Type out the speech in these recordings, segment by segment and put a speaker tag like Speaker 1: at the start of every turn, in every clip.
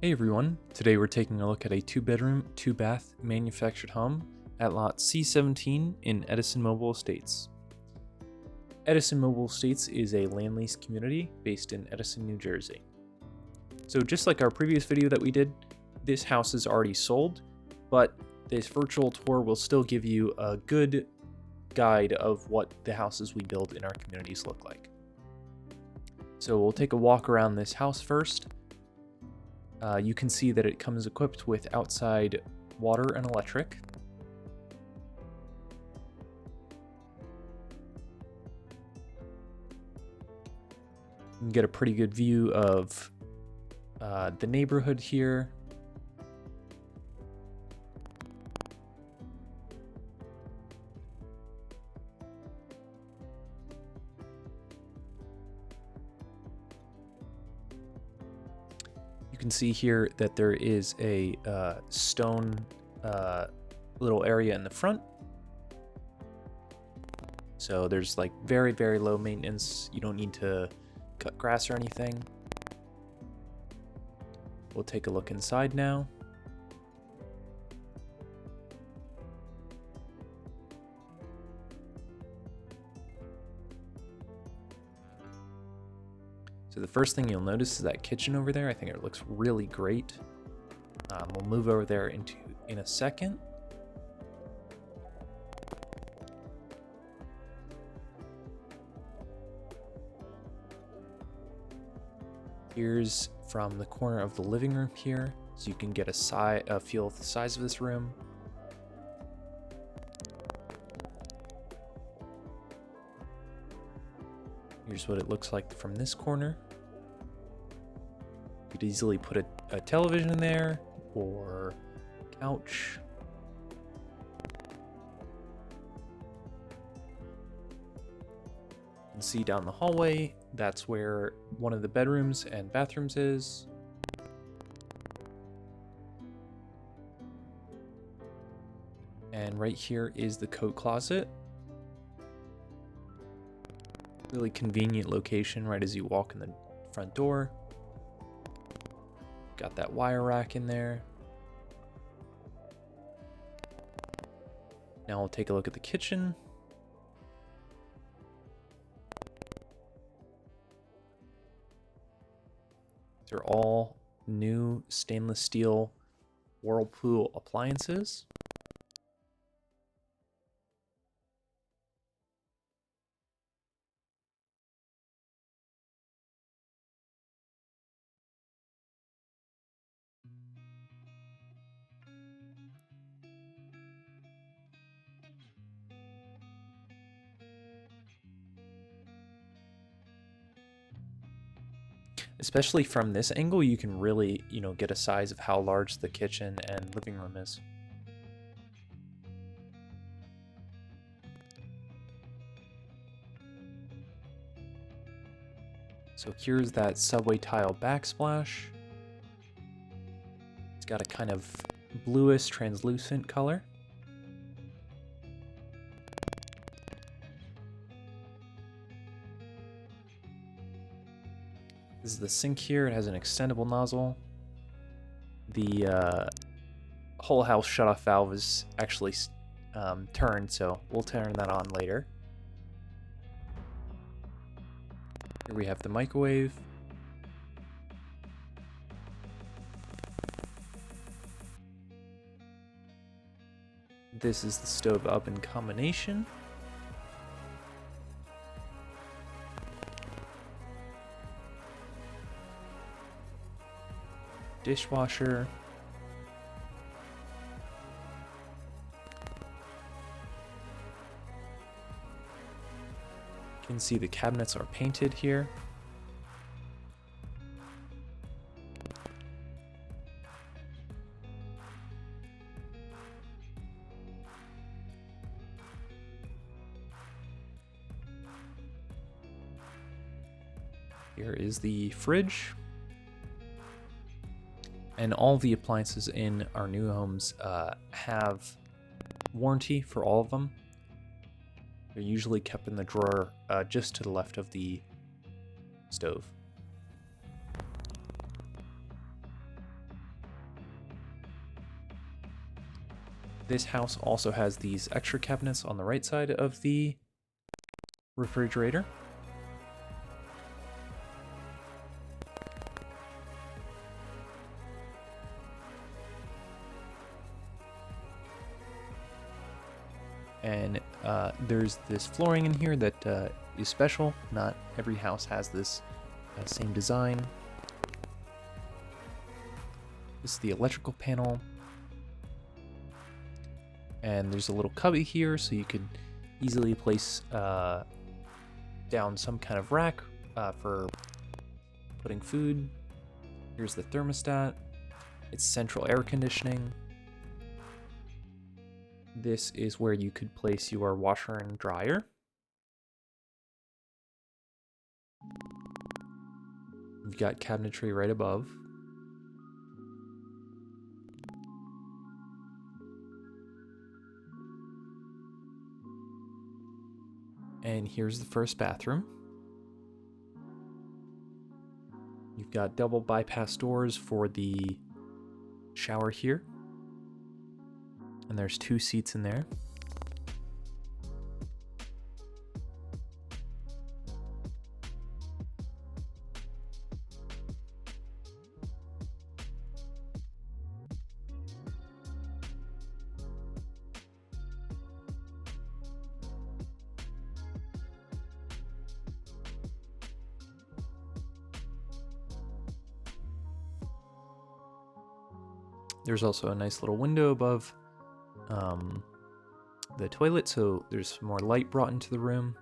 Speaker 1: Hey everyone, today we're taking a look at a 2-bedroom, 2-bath manufactured home at lot C-17 in Edison Mobile Estates. Edison Mobile Estates is a land lease community based in Edison, New Jersey. So just like our previous video that we did, this house is already sold, but this virtual tour will still give you a good guide of what the houses we build in our communities look like. So we'll take a walk around this house first. You can see that it comes equipped with outside water and electric. You can get a pretty good view of the neighborhood here. You can see here that there is a stone little area in the front. So there's like very, very low maintenance. You don't need to cut grass or anything. We'll take a look inside now. So the first thing you'll notice is that kitchen over there. I think it looks really great. We'll move over there in a second. Here's from the corner of the living room here, so you can get a feel of the size of this room. Here's what it looks like from this corner. You could easily put a television in there or couch. You can see down the hallway, that's where one of the bedrooms and bathrooms is. And right here is the coat closet. Really convenient location right as you walk in the front door. Got that wire rack in there. Now we'll take a look at the kitchen. They're all new stainless steel Whirlpool appliances. Especially from this angle, you can really, get a size of how large the kitchen and living room is. So here's that subway tile backsplash. It's got a kind of bluish translucent color. This is the sink here. It has an extendable nozzle. The whole house shutoff valve is actually turned, so we'll turn that on later. Here we have the microwave. This is the stove oven combination. Dishwasher. You can see the cabinets are painted here. Here is the fridge. And all the appliances in our new homes have warranty for all of them. They're usually kept in the drawer just to the left of the stove. This house also has these extra cabinets on the right side of the refrigerator. And there's this flooring in here that is special. Not every house has this same design. This is the electrical panel. And there's a little cubby here, so you could easily place down some kind of rack for putting food. Here's the thermostat. It's central air conditioning. This is where you could place your washer and dryer. You've got cabinetry right above. And here's the first bathroom. You've got double bypass doors for the shower here. And there's 2 seats in there. There's also a nice little window above the toilet, so there's more light brought into the room.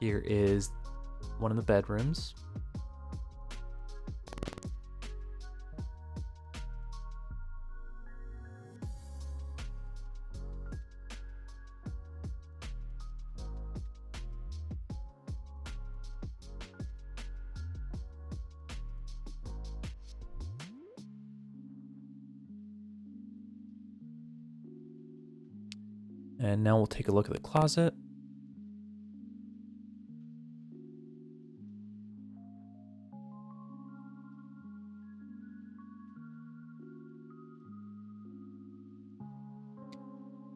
Speaker 1: Here is one of the bedrooms. And now we'll take a look at the closet.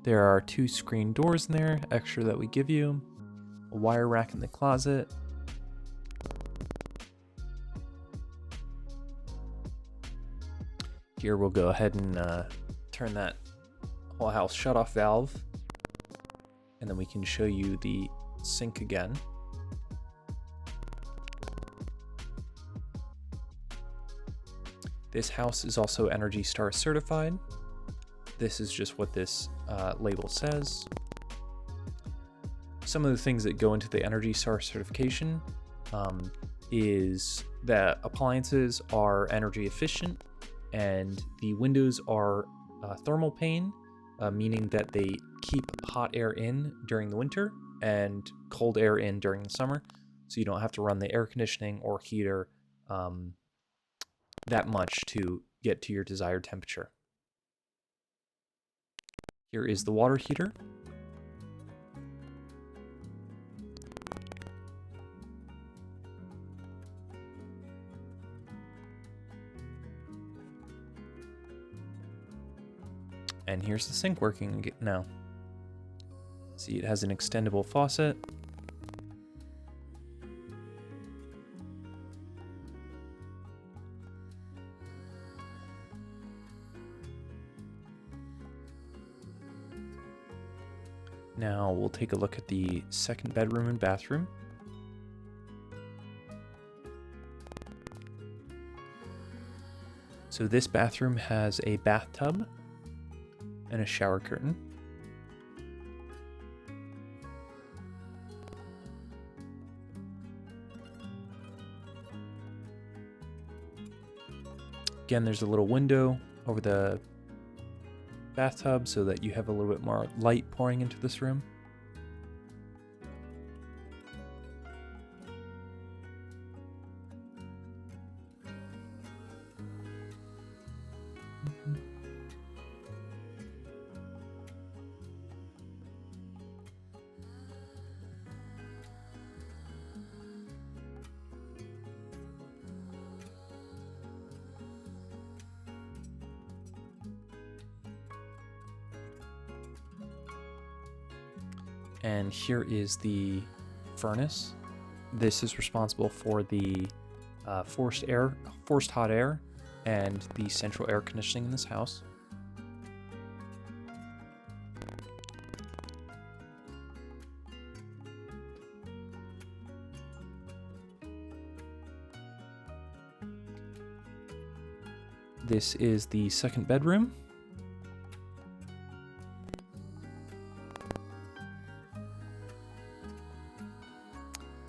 Speaker 1: There are 2 screen doors in there, extra that we give you. A wire rack in the closet. Here we'll go ahead and turn that whole house shut-off valve. And then we can show you the sink again. This house is also Energy Star certified. This is just what this label says. Some of the things that go into the Energy Star certification is that appliances are energy efficient and the windows are thermal pane, meaning that they keep hot air in during the winter and cold air in during the summer, so you don't have to run the air conditioning or heater that much to get to your desired temperature. Here is the water heater. And here's the sink working now. See, it has an extendable faucet. Now we'll take a look at the second bedroom and bathroom. So this bathroom has a bathtub and a shower curtain. Again, there's a little window over the bathtub so that you have a little bit more light pouring into this room. And here is the furnace. This is responsible for the forced hot air, and the central air conditioning in this house. This is the second bedroom.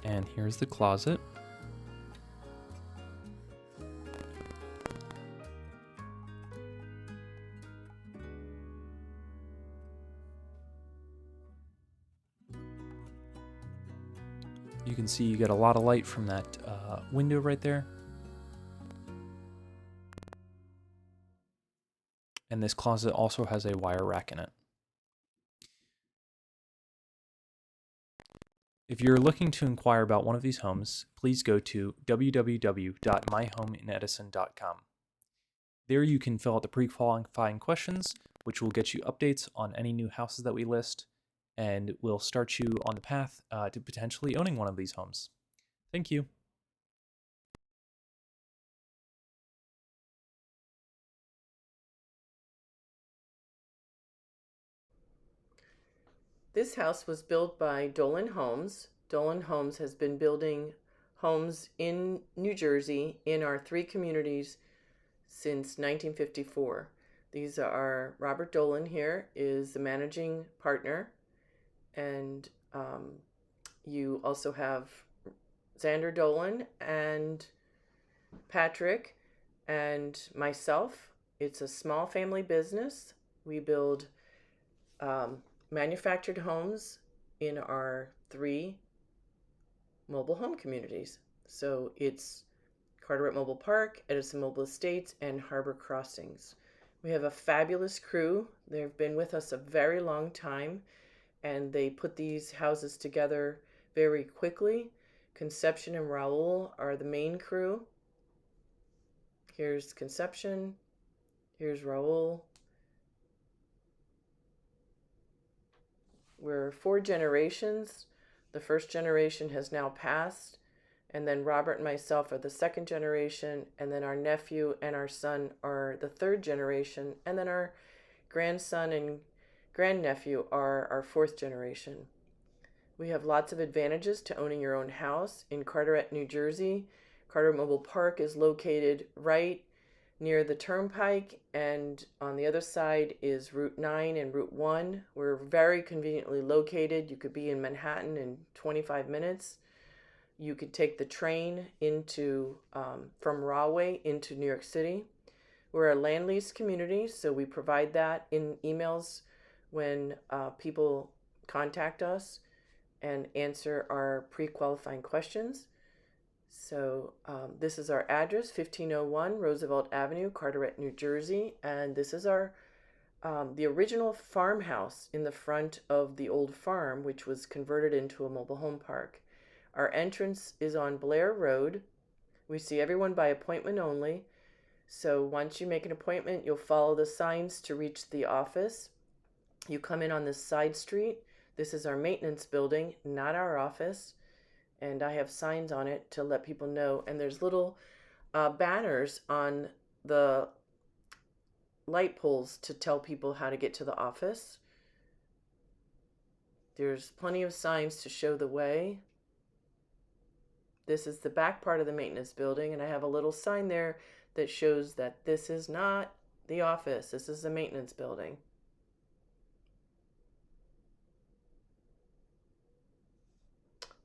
Speaker 1: And here's the closet. You can see you get a lot of light from that window right there. And this closet also has a wire rack in it. If you're looking to inquire about one of these homes, please go to www.myhomeinedison.com. There you can fill out the pre-qualifying questions, which will get you updates on any new houses that we list, and will start you on the path to potentially owning one of these homes. Thank you.
Speaker 2: This house was built by Dolan Homes. Dolan Homes has been building homes in New Jersey in our 3 communities since 1954. These are Robert Dolan here is the managing partner, and you also have Xander Dolan and Patrick and myself. It's a small family business. We build manufactured homes in our 3 mobile home communities. So it's Carteret Mobile Park, Edison Mobile Estates, and Harbor Crossings. We have a fabulous crew. They've been with us a very long time, and they put these houses together very quickly. Conception and Raul are the main crew. Here's Conception. Here's Raul. We're 4 generations. The first generation has now passed, and then Robert and myself are the second generation, and then our nephew and our son are the 3rd generation, and then our grandson and grandnephew are our 4th generation. We have lots of advantages to owning your own house in Carteret, New Jersey. Carteret Mobile Park is located right near the turnpike, and on the other side is Route 9 and Route 1. We're very conveniently located. You could be in Manhattan in 25 minutes. You could take the train into from Rahway into New York City. We're a land lease community, so we provide that in emails when people contact us and answer our pre-qualifying questions. So this is our address, 1501 Roosevelt Avenue, Carteret, New Jersey. And this is our the original farmhouse in the front of the old farm, which was converted into a mobile home park. Our entrance is on Blair Road. We see everyone by appointment only. So once you make an appointment, you'll follow the signs to reach the office. You come in on this side street. This is our maintenance building, not our office. And I have signs on it to let people know. And there's little banners on the light poles to tell people how to get to the office. There's plenty of signs to show the way. This is the back part of the maintenance building, and I have a little sign there that shows that this is not the office. This is the maintenance building.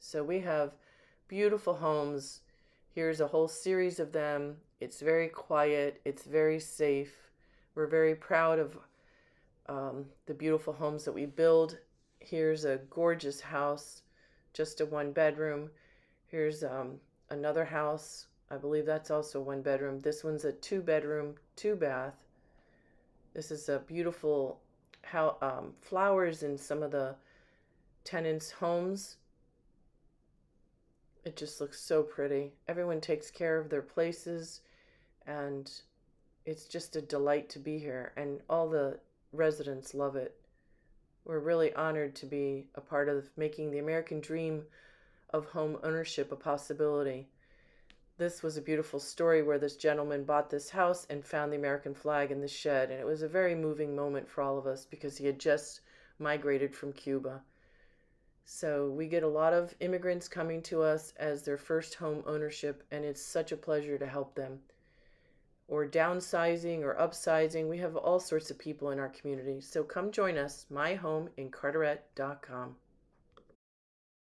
Speaker 2: So we have beautiful homes. Here's a whole series of them. It's very quiet. It's very safe. We're very proud of the beautiful homes that we build. Here's a gorgeous house, just a 1-bedroom. Here's another house. I believe that's also 1 bedroom. This one's a 2-bedroom, 2-bath. This is a beautiful flowers in some of the tenants' homes. It just looks so pretty. Everyone takes care of their places, and it's just a delight to be here, and all the residents love it. We're really honored to be a part of making the American dream of home ownership a possibility. This was a beautiful story where this gentleman bought this house and found the American flag in the shed, and it was a very moving moment for all of us because he had just migrated from Cuba. So we get a lot of immigrants coming to us as their first home ownership, and it's such a pleasure to help them. Or downsizing or upsizing. We have all sorts of people in our community. So come join us, myhomeincarteret.com.